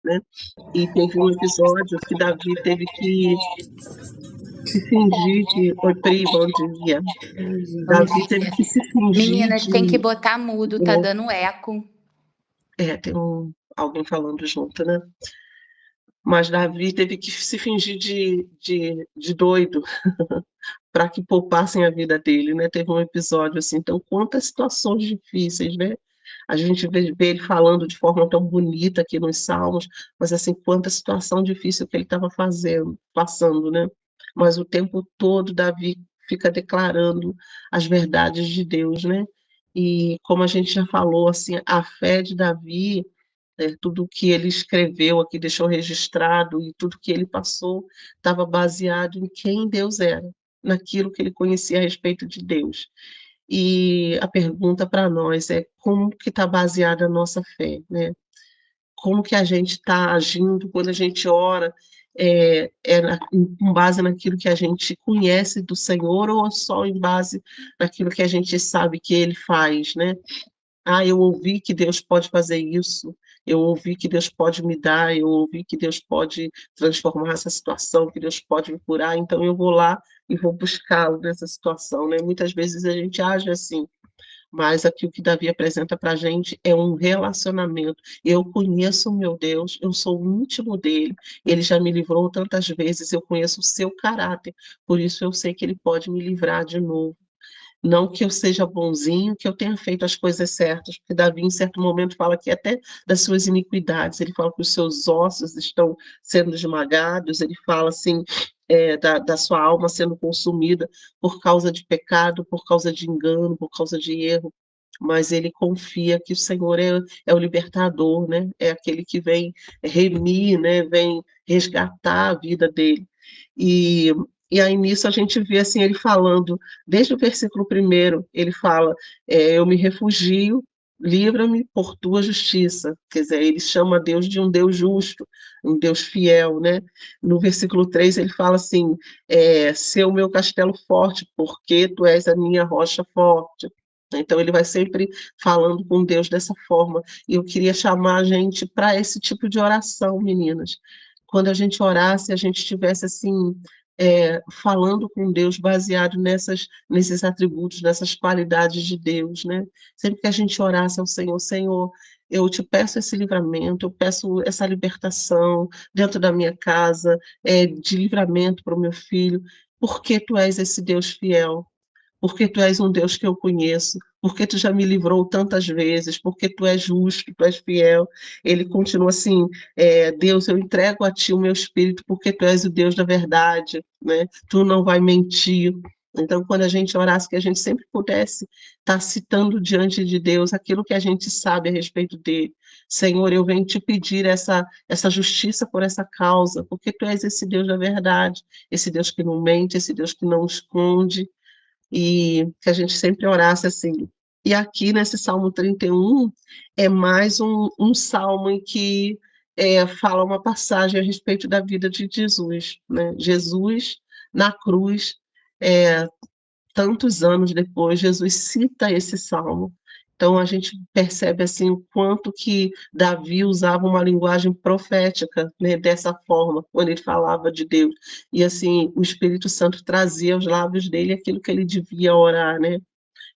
né? E teve um episódio que Davi teve que se fingir de... Oi, Pri, bom dia. Davi teve que se fingir Meninas, de... tem que botar mudo, tá dando eco. Tem alguém falando junto, né? Mas Davi teve que se fingir de doido para que poupassem a vida dele, né? Teve um episódio assim, então quantas situações difíceis, né? A gente vê ele falando de forma tão bonita aqui nos Salmos, mas assim, quanta situação difícil que ele estava passando, né? Mas o tempo todo Davi fica declarando as verdades de Deus, né? E como a gente já falou, assim, a fé de Davi, tudo que ele escreveu aqui, deixou registrado, e tudo que ele passou estava baseado em quem Deus era, naquilo que ele conhecia a respeito de Deus. E a pergunta para nós é como que está baseada a nossa fé, né? Como que a gente está agindo quando a gente ora, com base naquilo que a gente conhece do Senhor ou só em base naquilo que a gente sabe que Ele faz, né? Ah, eu ouvi que Deus pode fazer isso, eu ouvi que Deus pode me dar, eu ouvi que Deus pode transformar essa situação, que Deus pode me curar, então eu vou lá e vou buscá-lo nessa situação, né? Muitas vezes a gente age assim, mas aqui o que Davi apresenta para a gente é um relacionamento. Eu conheço o meu Deus, eu sou íntimo dele, ele já me livrou tantas vezes, eu conheço o seu caráter, por isso eu sei que ele pode me livrar de novo. Não que eu seja bonzinho, que eu tenha feito as coisas certas, porque Davi, em certo momento, fala aqui até das suas iniquidades, ele fala que os seus ossos estão sendo esmagados, ele fala assim, da sua alma sendo consumida por causa de pecado, por causa de engano, por causa de erro, mas ele confia que o Senhor é o libertador, né? É aquele que vem remir, né? Vem resgatar a vida dele. E, e aí nisso a gente vê assim ele falando, desde o versículo 1, ele fala, eu me refugio, livra-me por tua justiça. Quer dizer, ele chama Deus de um Deus justo, um Deus fiel, né? No versículo 3 ele fala assim, ser o meu castelo forte, porque tu és a minha rocha forte. Então ele vai sempre falando com Deus dessa forma. E eu queria chamar a gente para esse tipo de oração, meninas. Quando a gente orasse, a gente estivesse assim, falando com Deus baseado nesses atributos, nessas qualidades de Deus, né? Sempre que a gente orasse ao Senhor, Senhor, eu te peço esse livramento, eu peço essa libertação dentro da minha casa, de livramento para o meu filho, porque tu és esse Deus fiel, porque tu és um Deus que eu conheço, porque tu já me livrou tantas vezes, porque tu és justo, tu és fiel. Ele continua assim, Deus, eu entrego a ti o meu espírito, porque tu és o Deus da verdade, né? Tu não vai mentir. Então, quando a gente orasse, que a gente sempre pudesse estar citando diante de Deus aquilo que a gente sabe a respeito dele. Senhor, eu venho te pedir essa justiça por essa causa, porque tu és esse Deus da verdade, esse Deus que não mente, esse Deus que não esconde, e que a gente sempre orasse assim. E aqui nesse Salmo 31 é mais um salmo em que fala uma passagem a respeito da vida de Jesus, né? Jesus na cruz, é, tantos anos depois, Jesus cita esse salmo. Então a gente percebe assim o quanto que Davi usava uma linguagem profética, né, dessa forma, quando ele falava de Deus. E assim, o Espírito Santo trazia aos lábios dele aquilo que ele devia orar, né?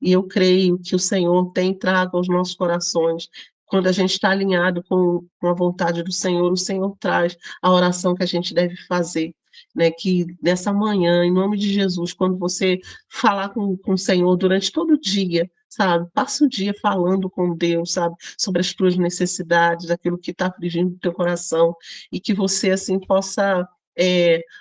E eu creio que o Senhor tem trago aos nossos corações. Quando a gente está alinhado com a vontade do Senhor, o Senhor traz a oração que a gente deve fazer. Né, que nessa manhã, em nome de Jesus, quando você falar com o Senhor durante todo o dia, sabe, passa o dia falando com Deus, sabe, sobre as tuas necessidades, aquilo que está afligindo o teu coração, e que você, assim, possa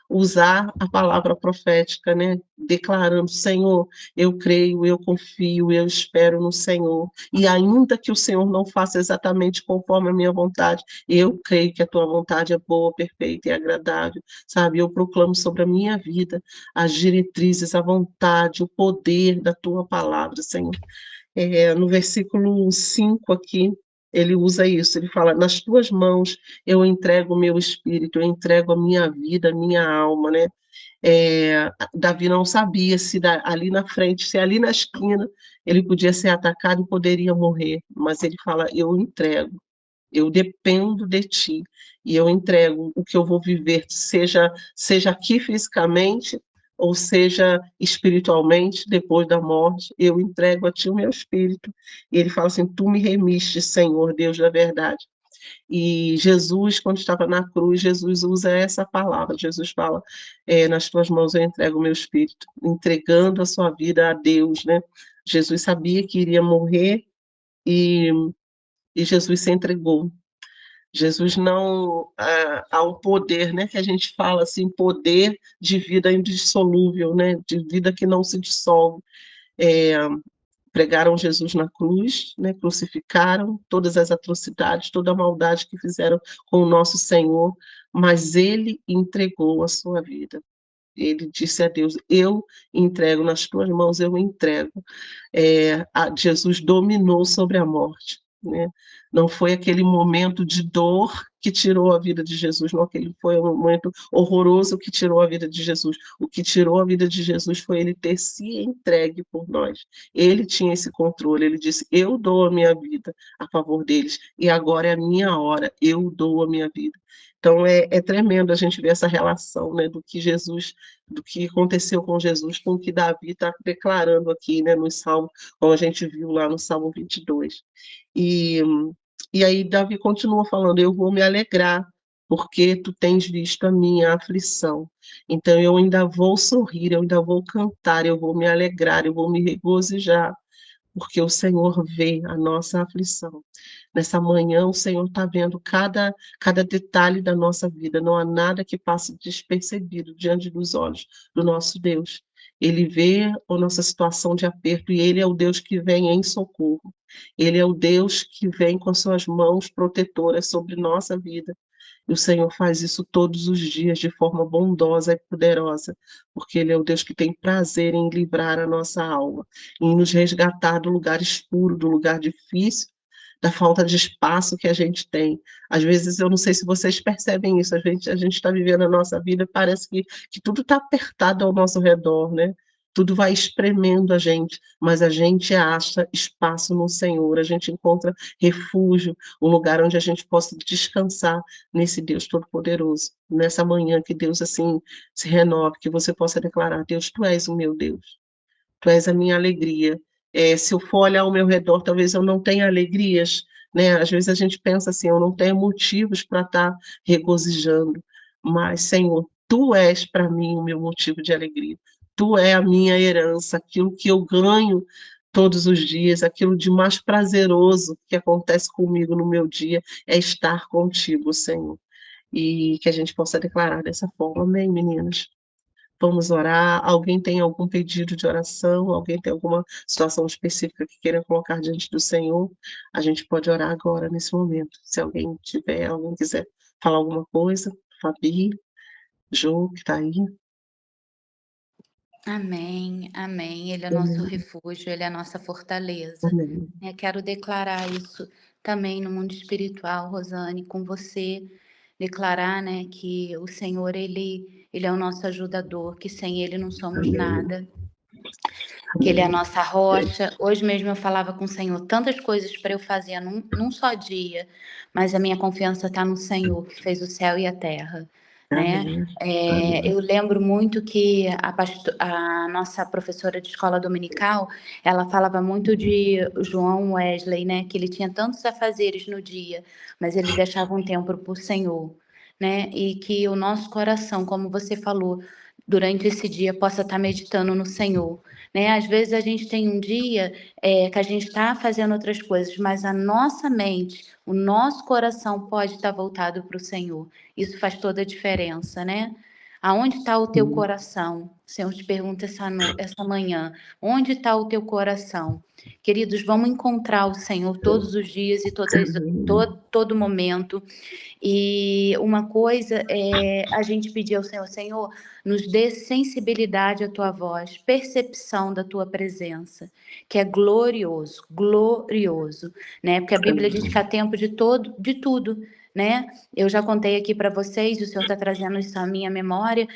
usar a palavra profética, né, declarando, Senhor, eu creio, eu confio, eu espero no Senhor, e ainda que o Senhor não faça exatamente conforme a minha vontade, eu creio que a tua vontade é boa, perfeita e agradável, sabe? Eu proclamo sobre a minha vida as diretrizes, a vontade, o poder da tua palavra, Senhor. No versículo 5 aqui, ele usa isso, ele fala, nas tuas mãos eu entrego o meu espírito, eu entrego a minha vida, a minha alma, né? Davi não sabia se ali na frente, se ali na esquina, ele podia ser atacado e poderia morrer, mas ele fala, eu entrego. eu dependo de ti, e eu entrego o que eu vou viver, seja aqui fisicamente, ou seja espiritualmente, depois da morte, eu entrego a ti o meu espírito. E ele fala assim: tu me remiste, Senhor, Deus da verdade. E Jesus, quando estava na cruz, Jesus usa essa palavra. Jesus fala: nas tuas mãos eu entrego o meu espírito, entregando a sua vida a Deus, né? Jesus sabia que iria morrer e, e Jesus se entregou. Jesus não há um poder, né, que a gente fala assim, poder de vida indissolúvel, né, de vida que não se dissolve. É, pregaram Jesus na cruz, né, crucificaram todas as atrocidades, toda a maldade que fizeram com o nosso Senhor, mas ele entregou a sua vida. Ele disse a Deus: eu entrego nas tuas mãos, eu entrego. Jesus dominou sobre a morte, né? Não foi aquele momento de dor que tirou a vida de Jesus, não aquele foi um momento horroroso que tirou a vida de Jesus. O que tirou a vida de Jesus foi ele ter se entregue por nós. Ele tinha esse controle, ele disse: eu dou a minha vida a favor deles, e agora é a minha hora, eu dou a minha vida. Então é tremendo a gente ver essa relação, né, do que aconteceu com Jesus, com o que Davi está declarando aqui, né, nos Salmos, como a gente viu lá no Salmo 22. E, e aí Davi continua falando: eu vou me alegrar, porque tu tens visto a minha aflição. Então eu ainda vou sorrir, eu ainda vou cantar, eu vou me alegrar, eu vou me regozijar, porque o Senhor vê a nossa aflição. Nessa manhã, o Senhor está vendo cada detalhe da nossa vida, não há nada que passe despercebido diante dos olhos do nosso Deus. Ele vê a nossa situação de aperto e Ele é o Deus que vem em socorro. Ele é o Deus que vem com suas mãos protetoras sobre nossa vida. E o Senhor faz isso todos os dias de forma bondosa e poderosa, porque Ele é o Deus que tem prazer em livrar a nossa alma, em nos resgatar do lugar escuro, do lugar difícil, da falta de espaço que a gente tem. Às vezes, eu não sei se vocês percebem isso, a gente está vivendo a nossa vida, parece que tudo está apertado ao nosso redor, né? Tudo vai espremendo a gente, mas a gente acha espaço no Senhor, a gente encontra refúgio, um lugar onde a gente possa descansar nesse Deus Todo-Poderoso. Nessa manhã que Deus assim se renove, que você possa declarar: Deus, tu és o meu Deus, tu és a minha alegria. Se eu for olhar ao meu redor, talvez eu não tenha alegrias, né? Às vezes a gente pensa assim: eu não tenho motivos para estar regozijando, mas, Senhor, tu és para mim o meu motivo de alegria. Tu é a minha herança, aquilo que eu ganho todos os dias, aquilo de mais prazeroso que acontece comigo no meu dia é estar contigo, Senhor. E que a gente possa declarar dessa forma. Amém, meninas? Vamos orar. Alguém tem algum pedido de oração? Alguém tem alguma situação específica que queira colocar diante do Senhor? A gente pode orar agora, nesse momento. Se alguém tiver, alguém quiser falar alguma coisa, Fabi, Jô, que está aí. Amém, amém. Ele é nosso Amém. refúgio, ele é a nossa fortaleza. Amém. Quero declarar isso também no mundo espiritual, Rosane, com você. Declarar, né, que o Senhor, ele é o nosso ajudador, que sem ele não somos Amém. nada, que ele é a nossa rocha. Hoje mesmo eu falava com o Senhor tantas coisas para eu fazer num só dia, mas a minha confiança está no Senhor, que fez o céu e a terra, né? Amém. Amém. Eu lembro muito que a nossa professora de escola dominical, ela falava muito de João Wesley, né? Que ele tinha tantos afazeres no dia, mas ele deixava um tempo para o Senhor, né? E que o nosso coração, como você falou, durante esse dia possa estar meditando no Senhor, né? Às vezes a gente tem um dia que a gente está fazendo outras coisas, mas a nossa mente, o nosso coração pode estar voltado para o Senhor. Isso faz toda a diferença, né? Aonde está o teu coração? O Senhor te pergunta essa manhã. Onde está o teu coração? Queridos, vamos encontrar o Senhor todos os dias e todo momento. E uma coisa é a gente pedir ao Senhor: Senhor, nos dê sensibilidade à tua voz, percepção da tua presença, que é glorioso, glorioso, né? Porque a Bíblia diz que há tempo de tudo, né? Eu já contei aqui para vocês, o Senhor está trazendo isso à minha memória.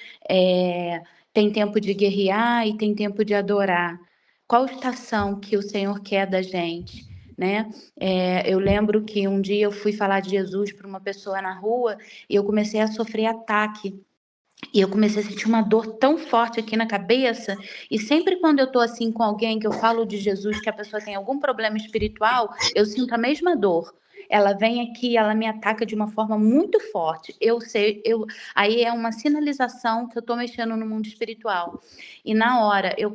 Tem tempo de guerrear e tem tempo de adorar. Qual estação que o Senhor quer da gente? né? Eu lembro que um dia eu fui falar de Jesus para uma pessoa na rua e eu comecei a sofrer ataque. E eu comecei a sentir uma dor tão forte aqui na cabeça, e sempre quando eu tô assim com alguém que eu falo de Jesus, que a pessoa tem algum problema espiritual, eu sinto a mesma dor. Ela vem aqui, ela me ataca de uma forma muito forte. Eu sei, aí é uma sinalização que eu tô mexendo no mundo espiritual. E na hora eu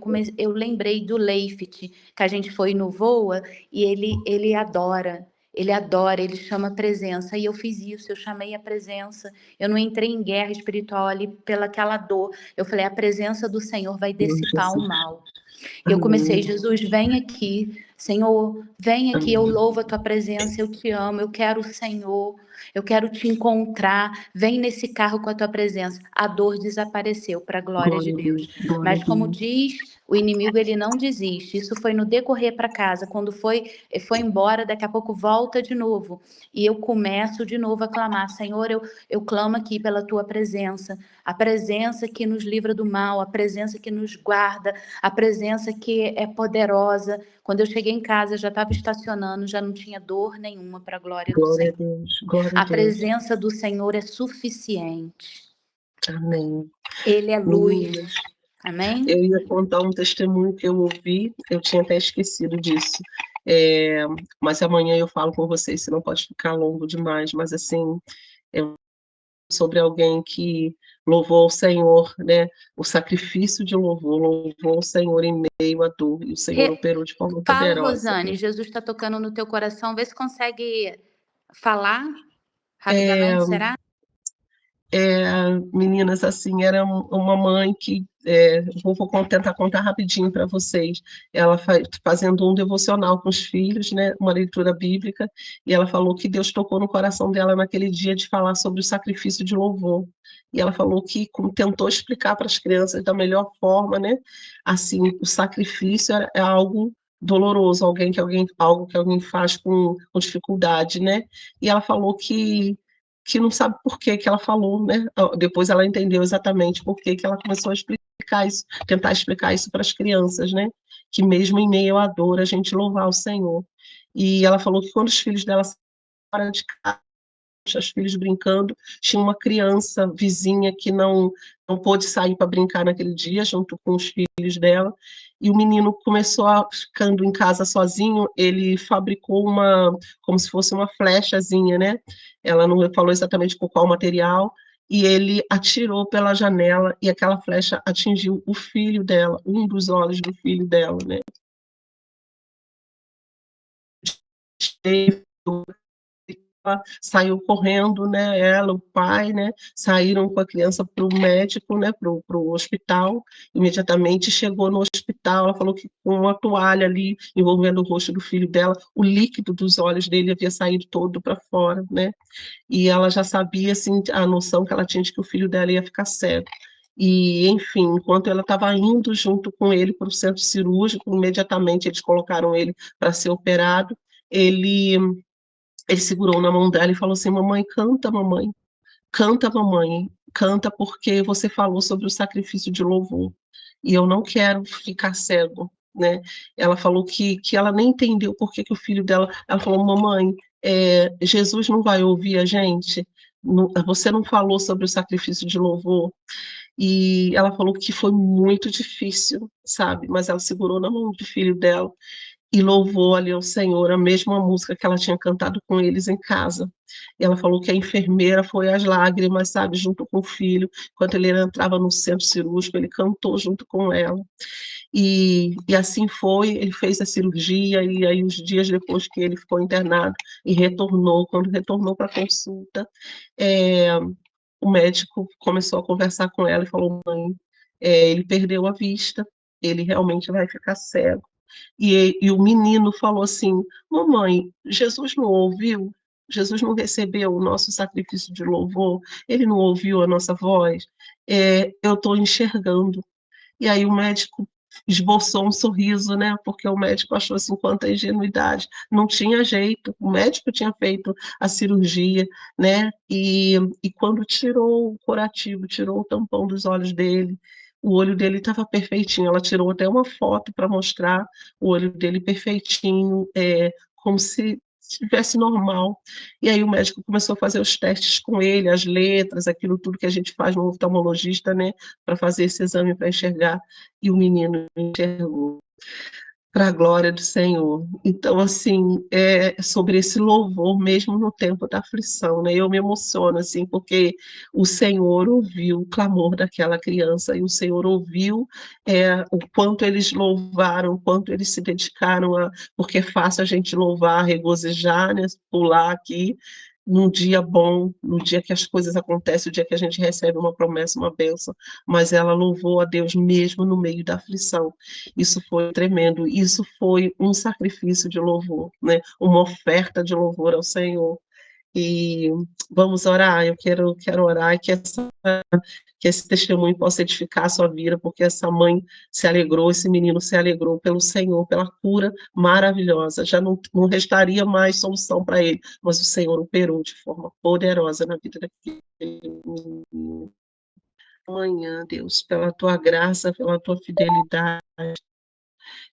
lembrei do Leifert, que a gente foi no Voa, e ele adora. Ele adora, ele chama presença. E eu fiz isso, eu chamei a presença. Eu não entrei em guerra espiritual ali pelaquela dor. Eu falei, a presença do Senhor vai dissipar o Jesus. mal. E eu comecei, Jesus, vem aqui. Senhor, vem aqui, eu Amém. louvo a tua presença, eu te amo, eu quero o Senhor, eu quero te encontrar. Vem nesse carro com a tua presença. A dor desapareceu para a glória de Glória a Deus. Deus, glória a Mas como Deus. diz, o inimigo ele não desiste. Isso foi no decorrer para casa. Quando foi embora, daqui a pouco volta de novo. E eu começo de novo a clamar, Senhor, eu clamo aqui pela tua presença, a presença que nos livra do mal, a presença que nos guarda, a presença que é poderosa. Quando eu cheguei em casa, já estava estacionando, já não tinha dor nenhuma para a glória do Glória a Senhor. Deus, glória a A Deus. presença do Senhor é suficiente. Amém. Ele é luz. Meninas, Amém? eu ia contar um testemunho que eu ouvi, eu tinha até esquecido disso. Mas amanhã eu falo com vocês, senão pode ficar longo demais. Mas assim, sobre alguém que louvou o Senhor, né? O sacrifício de louvor, louvou o Senhor em meio à dor, e o Senhor operou de forma Fala, poderosa. Rosane, Jesus está tocando no teu coração, vê se consegue falar É, rapidamente, será? Meninas, assim, era uma mãe que, vou tentar contar rapidinho para vocês, ela fazendo um devocional com os filhos, né, uma leitura bíblica, e ela falou que Deus tocou no coração dela naquele dia de falar sobre o sacrifício de louvor, e ela falou que tentou explicar para as crianças da melhor forma, né, assim, o sacrifício é algo doloroso, algo que alguém faz com dificuldade, né, e ela falou que não sabe por que que ela falou, né? Depois ela entendeu exatamente por que que ela começou a explicar isso, tentar explicar isso para as crianças, né? Que mesmo em meio à dor a gente louvar o Senhor. E ela falou que quando os filhos dela saíram de casa, os filhos brincando, tinha uma criança vizinha que não pôde sair para brincar naquele dia, junto com os filhos dela, e o menino começou ficando em casa sozinho, ele fabricou como se fosse uma flechazinha, né? Ela não falou exatamente com qual material, e ele atirou pela janela, e aquela flecha atingiu o filho dela, um dos olhos do filho dela, né? Saiu correndo, né? Ela, o pai, né? Saíram com a criança para o médico, né? Para o hospital. Imediatamente chegou no hospital. Ela falou que com uma toalha ali envolvendo o rosto do filho dela, o líquido dos olhos dele havia saído todo para fora, né? E ela já sabia assim a noção que ela tinha de que o filho dela ia ficar cego. E, enfim, enquanto ela estava indo junto com ele para o centro cirúrgico, imediatamente eles colocaram ele para ser operado. Ele segurou na mão dela e falou assim: mamãe, canta porque você falou sobre o sacrifício de louvor e eu não quero ficar cego, né? Ela falou que ela nem entendeu por que o filho dela. Ela falou: mamãe, Jesus não vai ouvir a gente. Você não falou sobre o sacrifício de louvor. E ela falou que foi muito difícil, sabe? Mas ela segurou na mão do filho dela e louvou ali ao Senhor a mesma música que ela tinha cantado com eles em casa. E ela falou que a enfermeira foi às lágrimas, sabe, junto com o filho. Quando ele entrava no centro cirúrgico, ele cantou junto com ela. E assim foi, ele fez a cirurgia, e aí uns dias depois que ele ficou internado e retornou, quando retornou para a consulta, o médico começou a conversar com ela e falou: mãe, ele perdeu a vista, ele realmente vai ficar cego. E o menino falou assim: mamãe, Jesus não ouviu? Jesus não recebeu o nosso sacrifício de louvor? Ele não ouviu a nossa voz? Eu estou enxergando. E aí o médico esboçou um sorriso, né? Porque o médico achou assim, quanta ingenuidade. Não tinha jeito. O médico tinha feito a cirurgia, né? E quando tirou o curativo, tirou o tampão dos olhos dele, o olho dele estava perfeitinho. Ela tirou até uma foto para mostrar o olho dele perfeitinho, como se estivesse normal. E aí o médico começou a fazer os testes com ele, as letras, aquilo tudo que a gente faz no oftalmologista, né, para fazer esse exame para enxergar, e o menino enxergou. Para a glória do Senhor. Então, assim, sobre esse louvor, mesmo no tempo da aflição, né? Eu me emociono, assim, porque o Senhor ouviu o clamor daquela criança, e o Senhor ouviu o quanto eles louvaram, o quanto eles se dedicaram porque é fácil a gente louvar, regozijar, né? Pular aqui, num dia bom, no dia que as coisas acontecem, o dia que a gente recebe uma promessa, uma bênção, mas ela louvou a Deus mesmo no meio da aflição. Isso foi tremendo, isso foi um sacrifício de louvor, né? Uma oferta de louvor ao Senhor. E vamos orar, eu quero orar que esse testemunho possa edificar a sua vida, porque essa mãe se alegrou, esse menino se alegrou pelo Senhor, pela cura maravilhosa. Já não restaria mais solução para ele, mas o Senhor operou de forma poderosa na vida daquele menino. Amanhã, Deus, pela tua graça, pela tua fidelidade,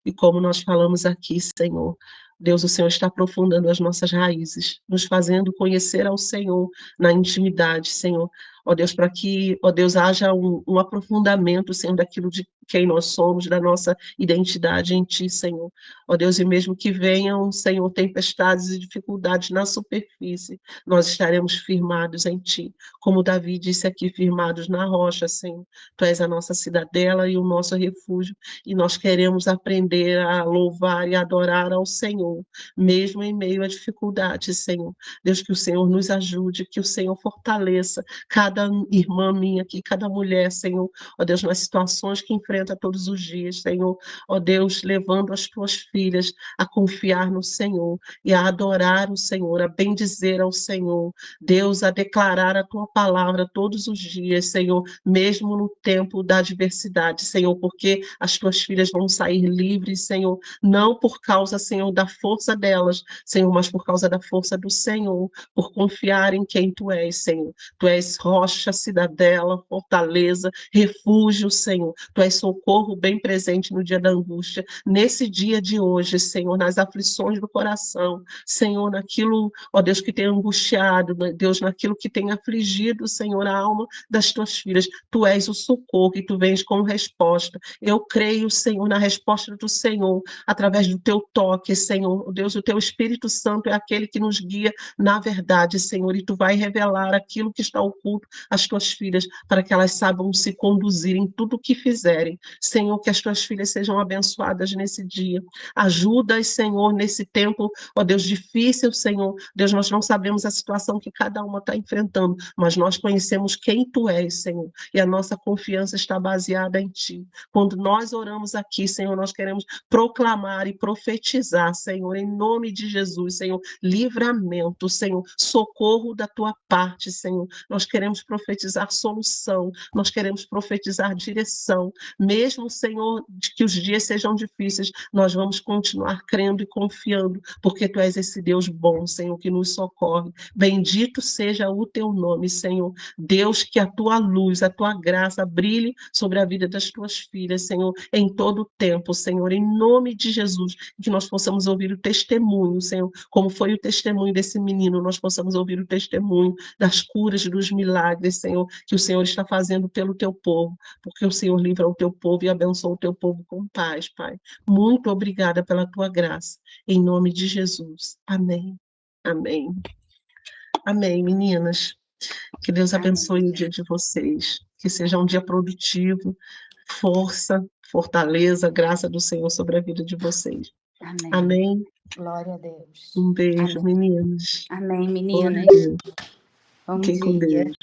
e como nós falamos aqui, Senhor, Deus, o Senhor está aprofundando as nossas raízes, nos fazendo conhecer ao Senhor na intimidade, Senhor. Ó Deus, para que, ó Deus, haja um aprofundamento, Senhor, daquilo de quem nós somos, da nossa identidade em Ti, Senhor. Ó Deus, e mesmo que venham, Senhor, tempestades e dificuldades na superfície, nós estaremos firmados em Ti. Como Davi disse aqui, firmados na rocha, Senhor. Tu és a nossa cidadela e o nosso refúgio, e nós queremos aprender a louvar e adorar ao Senhor, mesmo em meio à dificuldade, Senhor. Deus, que o Senhor nos ajude, que o Senhor fortaleça cada irmã minha aqui, cada mulher, Senhor, ó Deus, nas situações que enfrenta todos os dias, Senhor, ó Deus, levando as tuas filhas a confiar no Senhor e a adorar o Senhor, a bendizer ao Senhor, Deus, a declarar a tua palavra todos os dias, Senhor, mesmo no tempo da adversidade, Senhor, porque as tuas filhas vão sair livres, Senhor, não por causa, Senhor, da força delas, Senhor, mas por causa da força do Senhor, por confiar em quem tu és, Senhor. Tu és rocha, cidadela, fortaleza, refúgio, Senhor. Tu és socorro bem presente no dia da angústia. Nesse dia de hoje, Senhor, nas aflições do coração, Senhor, naquilo, ó Deus, que tem angustiado, Deus, naquilo que tem afligido, Senhor, a alma das tuas filhas. Tu és o socorro e tu vens com resposta. Eu creio, Senhor, na resposta do Senhor, através do teu toque, Senhor. Deus, o teu Espírito Santo é aquele que nos guia na verdade, Senhor, e tu vai revelar aquilo que está oculto às tuas filhas, para que elas saibam se conduzir em tudo o que fizerem. Senhor, que as tuas filhas sejam abençoadas nesse dia. Ajuda-as, Senhor, nesse tempo, ó Deus, difícil, Senhor. Deus, nós não sabemos a situação que cada uma está enfrentando, mas nós conhecemos quem tu és, Senhor, e a nossa confiança está baseada em ti. Quando nós oramos aqui, Senhor, nós queremos proclamar e profetizar, Senhor, em nome de Jesus, Senhor, livramento, Senhor, socorro da tua parte, Senhor. Nós queremos profetizar solução, nós queremos profetizar direção, mesmo, Senhor, de que os dias sejam difíceis, nós vamos continuar crendo e confiando, porque tu és esse Deus bom, Senhor, que nos socorre. Bendito seja o teu nome, Senhor. Deus, que a tua luz, a tua graça brilhe sobre a vida das tuas filhas, Senhor, em todo o tempo, Senhor, em nome de Jesus, que nós possamos ouvir o testemunho, Senhor, como foi o testemunho desse menino, nós possamos ouvir o testemunho das curas, dos milagres, Senhor, que o Senhor está fazendo pelo teu povo, porque o Senhor livra o teu povo e abençoa o teu povo com paz, Pai. Muito obrigada pela tua graça, em nome de Jesus. Amém. Amém. Amém, meninas. Que Deus abençoe o dia de vocês, que seja um dia produtivo, força, fortaleza, graça do Senhor sobre a vida de vocês. Amém. Amém. Glória a Deus. Um beijo, Amém. meninas. Amém, meninas. Bom Fiquem com dia. Deus.